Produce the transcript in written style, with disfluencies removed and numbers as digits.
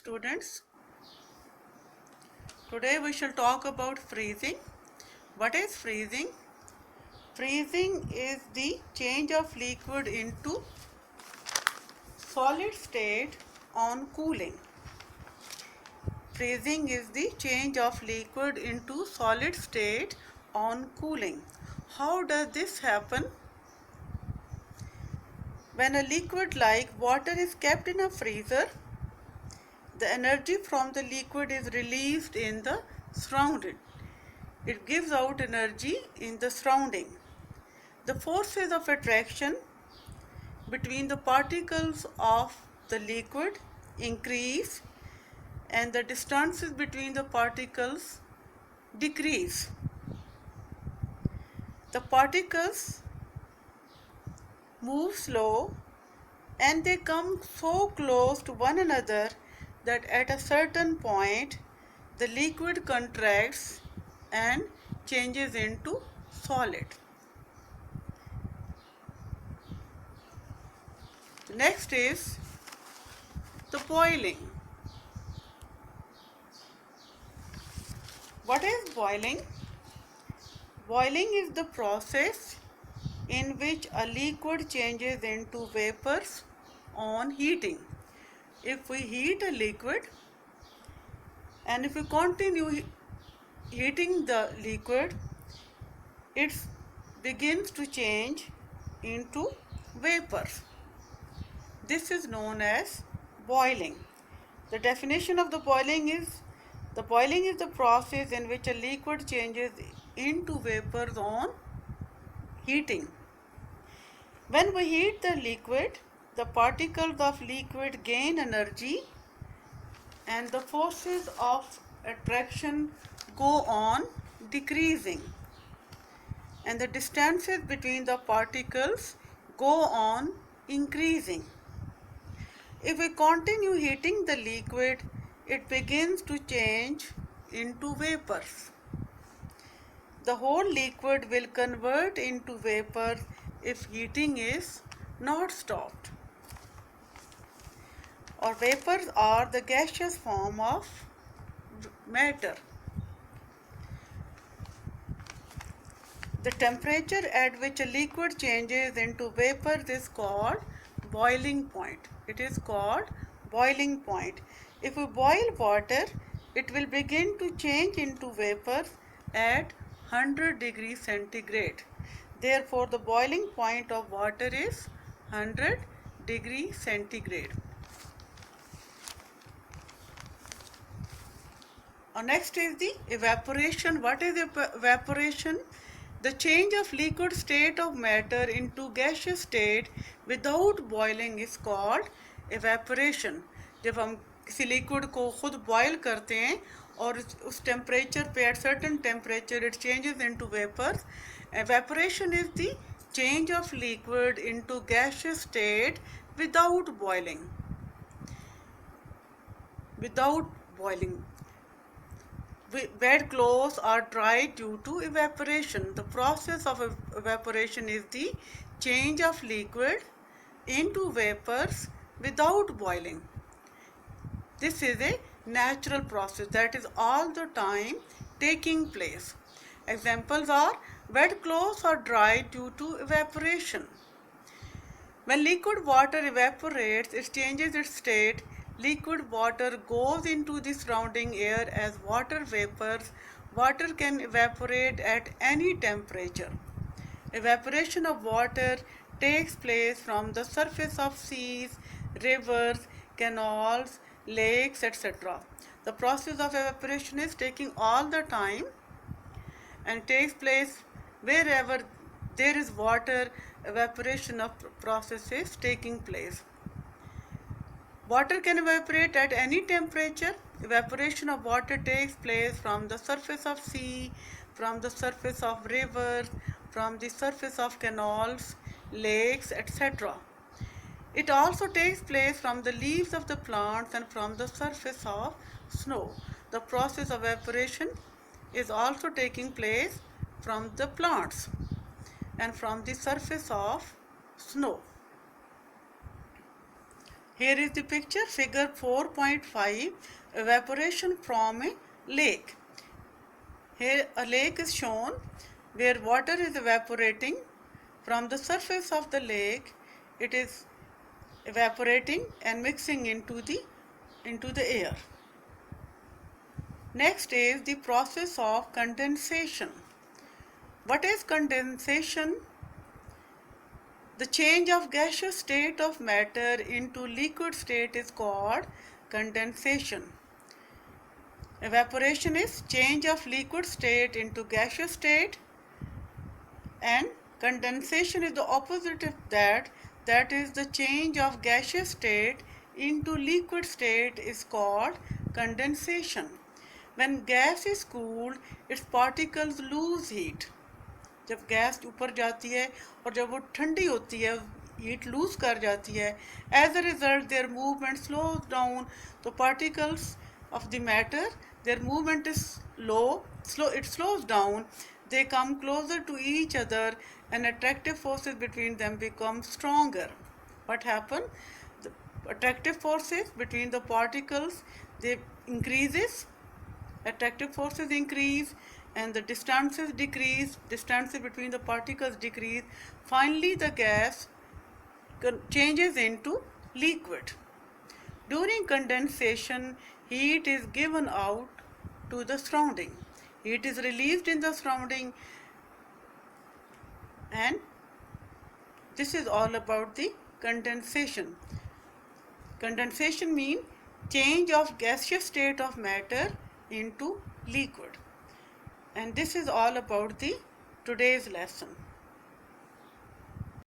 students. Today we shall talk about freezing. What is freezing? Freezing is the change of liquid into solid state on cooling. Freezing is the change of liquid into solid state on cooling. How does this happen? When a liquid like water is kept in a freezer, the energy from the liquid is released in the surrounding. It gives out energy in the surrounding. The forces of attraction between the particles of the liquid increase and the distances between the particles decrease. The particles move slow and they come so close to one another that at a certain point the liquid contracts and changes into solid. Next is the boiling. What is boiling? Boiling is the process in which a liquid changes into vapors on heating. If we heat a liquid and if we continue heating the liquid, it begins to change into vapors. This is known as boiling. The definition of the boiling is the process in which a liquid changes into vapors on heating. When we heat the liquid, the particles of liquid gain energy and the forces of attraction go on decreasing and the distances between the particles go on increasing. If we continue heating the liquid, it begins to change into vapors. The whole liquid will convert into vapor if heating is not stopped. Or vapors are the gaseous form of matter. The temperature at which a liquid changes into vapors is called boiling point. It is called boiling point. If we boil water, it will begin to change into vapors at 100 degrees centigrade. Therefore, the boiling point of water is 100 degrees centigrade. Next is the evaporation. What is evaporation? The change of liquid state of matter into gaseous state without boiling is called evaporation. जब हम किसी liquid को खुद boil करते हैं और उस temperature पे at certain temperature it changes into vapors. Evaporation is the change of liquid into gaseous state without boiling. Without boiling. Wet clothes are dried due to evaporation. The process of evaporation is the change of liquid into vapors without boiling. This is a natural process that is all the time taking place. Examples are wet clothes are dried due to evaporation. When liquid water evaporates, it changes its state. Liquid water goes into the surrounding air as water vapors. Water can evaporate at any temperature. Evaporation of water takes place from the surface of seas, rivers, canals, lakes, etc. The process of evaporation is taking all the time and takes place wherever there is water. Evaporation of process is taking place. Water can evaporate at any temperature. Evaporation of water takes place from the surface of sea, from the surface of rivers, from the surface of canals, lakes, etc. It also takes place from the leaves of the plants and from the surface of snow. The process of evaporation is also taking place from the plants and from the surface of snow. Here is the picture, figure 4.5, evaporation from a lake. Here a lake is shown where water is evaporating from the surface of the lake. It is evaporating and mixing into the air. Next is the process of condensation. What is condensation? The change of gaseous state of matter into liquid state is called condensation. Evaporation is change of liquid state into gaseous state, and condensation is the opposite of that. That is, the change of gaseous state into liquid state is called condensation. When gas is cooled, its particles lose heat. जब gas ऊपर जाती है और जब वो ठंडी होती है, हीट लूज कर जाती है, as a result their movement slows down. तो particles of the matter, their movement is it slows down. They come closer to each other and attractive forces between them become stronger. What happened? The attractive forces between the particles, they increases, attractive forces increase, and the distances decrease, distances between the particles decrease. Finally, the gas changes into liquid. During condensation, heat is given out to the surrounding. Heat is released in the surrounding, and this is all about the condensation. Condensation means change of gaseous state of matter into liquid. And this is all about the today's lesson.